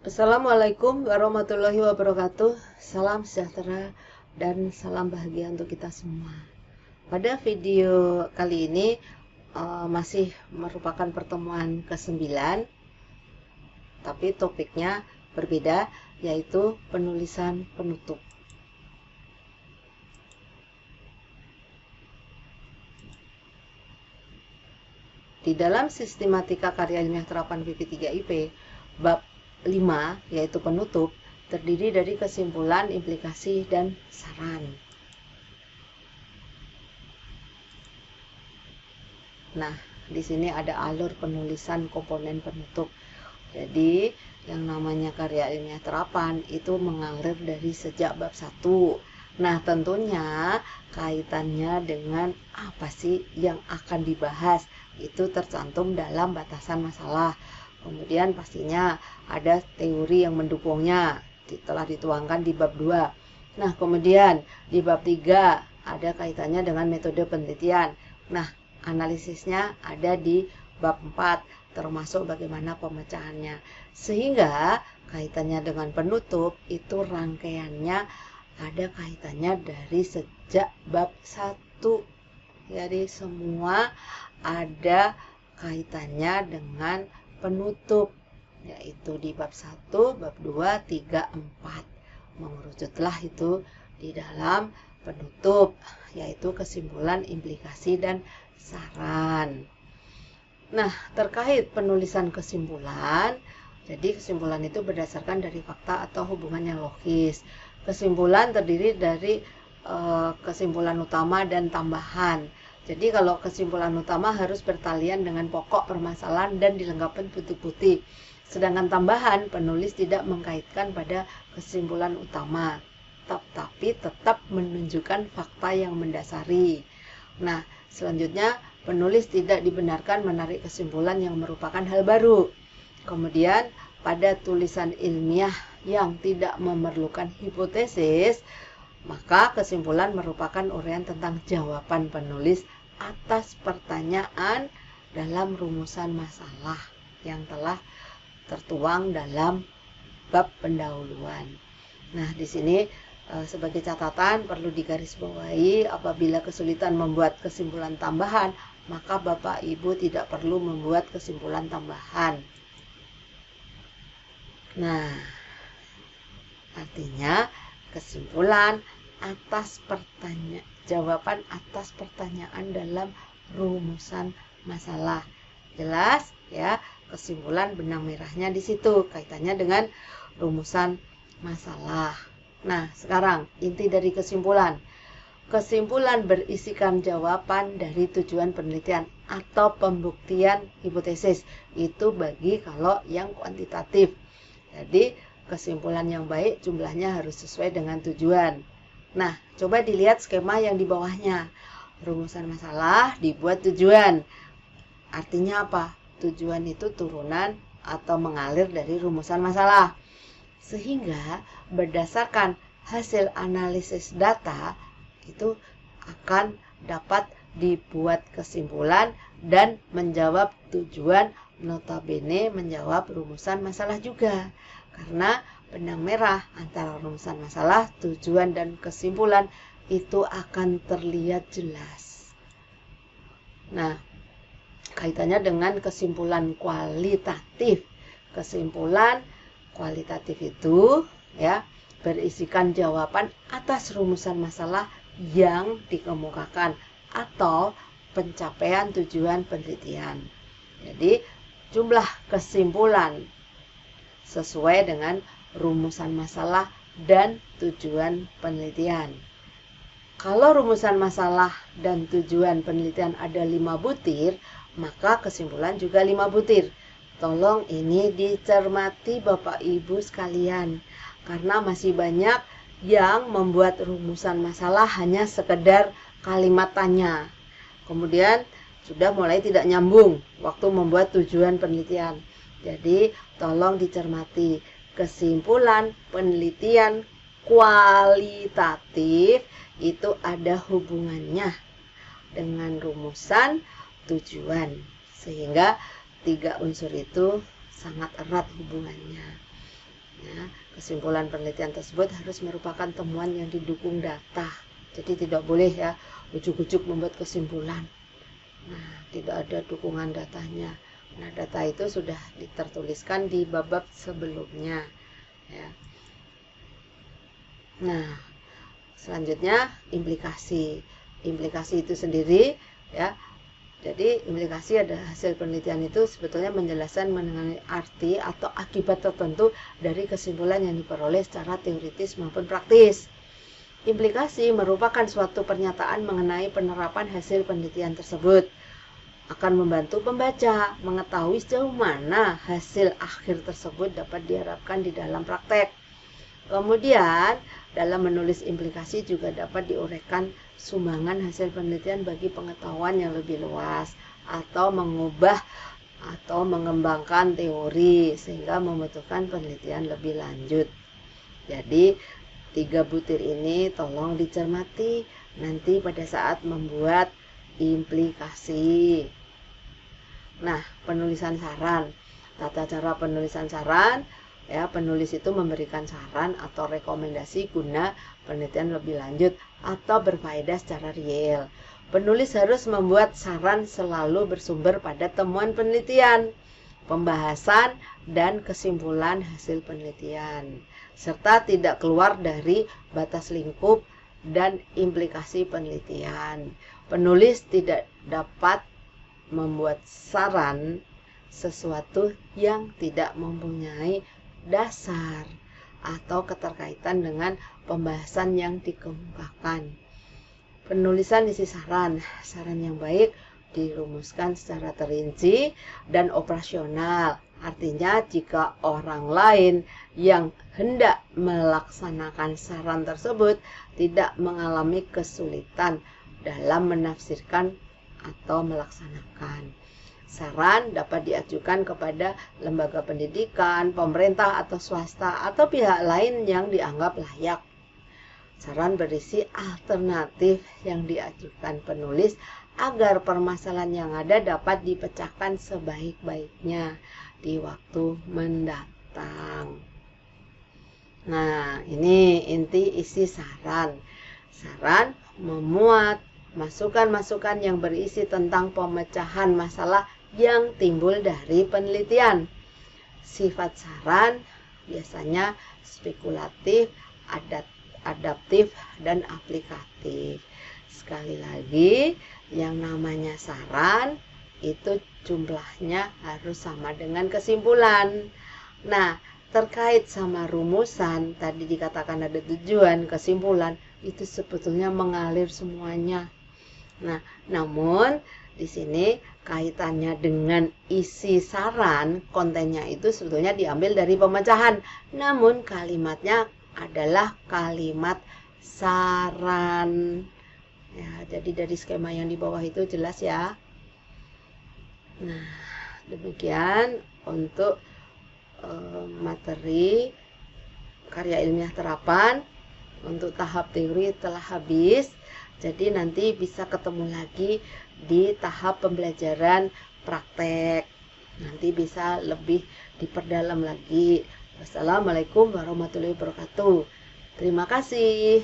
Assalamualaikum warahmatullahi wabarakatuh. Salam sejahtera dan salam bahagia untuk kita semua. Pada video kali ini masih merupakan pertemuan ke-9, tapi topiknya berbeda, yaitu penulisan penutup. Di dalam sistematika karya ilmiah terapan PP3IP, bab 5, yaitu penutup, terdiri dari kesimpulan, implikasi, dan saran. Nah, di sini ada alur penulisan komponen penutup. Jadi, yang namanya karya ilmiah terapan itu mengalir dari sejak bab 1. Nah, tentunya kaitannya dengan apa sih yang akan dibahas itu tercantum dalam batasan masalah. Kemudian pastinya ada teori yang mendukungnya, telah dituangkan di bab 2. Nah, kemudian di bab 3 ada kaitannya dengan metode penelitian. Nah, analisisnya ada di bab 4, termasuk bagaimana pemecahannya. Sehingga kaitannya dengan penutup itu rangkaiannya ada kaitannya dari sejak bab 1. Jadi semua ada kaitannya dengan penutup, yaitu di bab 1, bab 2, 3, 4. Mengerucutlah itu di dalam penutup, yaitu kesimpulan, implikasi, dan saran. Nah, terkait penulisan kesimpulan, jadi kesimpulan itu berdasarkan dari fakta atau hubungan yang logis. Kesimpulan terdiri dari kesimpulan utama dan tambahan. Jadi kalau kesimpulan utama harus bertalian dengan pokok permasalahan dan dilengkapi putih-putih. Sedangkan tambahan, penulis tidak mengkaitkan pada kesimpulan utama, tapi tetap menunjukkan fakta yang mendasari. Nah, selanjutnya penulis tidak dibenarkan menarik kesimpulan yang merupakan hal baru. Kemudian, pada tulisan ilmiah yang tidak memerlukan hipotesis, maka kesimpulan merupakan uraian tentang jawaban penulis atas pertanyaan dalam rumusan masalah yang telah tertuang dalam bab pendahuluan. Nah, di sini sebagai catatan perlu digarisbawahi, apabila kesulitan membuat kesimpulan tambahan, maka Bapak Ibu tidak perlu membuat kesimpulan tambahan. Nah, artinya kesimpulan atas jawaban atas pertanyaan dalam rumusan masalah. Jelas ya, kesimpulan benang merahnya di situ, kaitannya dengan rumusan masalah. Nah, sekarang inti dari kesimpulan. Kesimpulan berisikan jawaban dari tujuan penelitian atau pembuktian hipotesis. Itu bagi kalau yang kuantitatif. Jadi, kesimpulan yang baik jumlahnya harus sesuai dengan tujuan. Nah, coba dilihat skema yang di bawahnya. Rumusan masalah dibuat tujuan. Artinya apa? Tujuan itu turunan atau mengalir dari rumusan masalah. Sehingga berdasarkan hasil analisis data itu akan dapat dibuat kesimpulan dan menjawab tujuan, notabene menjawab rumusan masalah juga. Karena benang merah antara rumusan masalah, tujuan, dan kesimpulan itu akan terlihat jelas. Nah, kaitannya dengan kesimpulan kualitatif. Kesimpulan kualitatif itu ya berisikan jawaban atas rumusan masalah yang dikemukakan atau pencapaian tujuan penelitian. Jadi, jumlah kesimpulan sesuai dengan rumusan masalah dan tujuan penelitian. Kalau rumusan masalah dan tujuan penelitian ada 5 butir, maka kesimpulan juga 5 butir. Tolong ini dicermati Bapak Ibu sekalian, karena masih banyak yang membuat rumusan masalah hanya sekedar kalimat tanya. Kemudian sudah mulai tidak nyambung waktu membuat tujuan penelitian. Jadi tolong dicermati, kesimpulan penelitian kualitatif itu ada hubungannya dengan rumusan tujuan, sehingga 3 unsur itu sangat erat hubungannya. Ya, kesimpulan penelitian tersebut harus merupakan temuan yang didukung data. Jadi tidak boleh ya ujuk-ujuk membuat kesimpulan. Nah, tidak ada dukungan datanya. Nah, data itu sudah tertuliskan di bab-bab sebelumnya. Ya. Nah, selanjutnya implikasi. Implikasi itu sendiri ya. Jadi implikasi adalah hasil penelitian itu sebetulnya menjelaskan mengenai arti atau akibat tertentu dari kesimpulan yang diperoleh secara teoritis maupun praktis. Implikasi merupakan suatu pernyataan mengenai penerapan hasil penelitian tersebut. Akan membantu pembaca mengetahui sejauh mana hasil akhir tersebut dapat diharapkan di dalam praktek. Kemudian, dalam menulis implikasi juga dapat diuraikan sumbangan hasil penelitian bagi pengetahuan yang lebih luas atau mengubah atau mengembangkan teori sehingga membutuhkan penelitian lebih lanjut. Jadi, 3 butir ini tolong dicermati nanti pada saat membuat implikasi. Nah, penulisan saran. Tata cara penulisan saran, ya, penulis itu memberikan saran atau rekomendasi guna penelitian lebih lanjut atau berfaedah secara real. Penulis harus membuat saran selalu bersumber pada temuan penelitian, pembahasan, dan kesimpulan hasil penelitian, serta tidak keluar dari batas lingkup dan implikasi penelitian. Penulis tidak dapat membuat saran sesuatu yang tidak mempunyai dasar atau keterkaitan dengan pembahasan yang dikemukakan. Penulisan isi saran. Saran yang baik dirumuskan secara terinci dan operasional. Artinya jika orang lain yang hendak melaksanakan saran tersebut tidak mengalami kesulitan dalam menafsirkan atau melaksanakan. Saran dapat diajukan kepada lembaga pendidikan, pemerintah atau swasta, atau pihak lain yang dianggap layak. Saran berisi alternatif yang diajukan penulis agar permasalahan yang ada dapat dipecahkan sebaik-baiknya di waktu mendatang. Nah, ini inti isi saran. Saran memuat masukan-masukan yang berisi tentang pemecahan masalah yang timbul dari penelitian. Sifat saran biasanya spekulatif, adaptif, dan aplikatif. Sekali lagi, yang namanya saran itu jumlahnya harus sama dengan kesimpulan. Nah, terkait sama rumusan, tadi dikatakan ada tujuan, kesimpulan, itu sebetulnya mengalir semuanya. Nah, namun di sini kaitannya dengan isi saran, kontennya itu sebetulnya diambil dari pemecahan. Namun kalimatnya adalah kalimat saran. Ya, jadi dari skema yang di bawah itu jelas ya. Nah, demikian untuk materi karya ilmiah terapan. Untuk tahap teori telah habis. Jadi nanti bisa ketemu lagi di tahap pembelajaran praktek. Nanti bisa lebih diperdalam lagi. Wassalamualaikum warahmatullahi wabarakatuh. Terima kasih.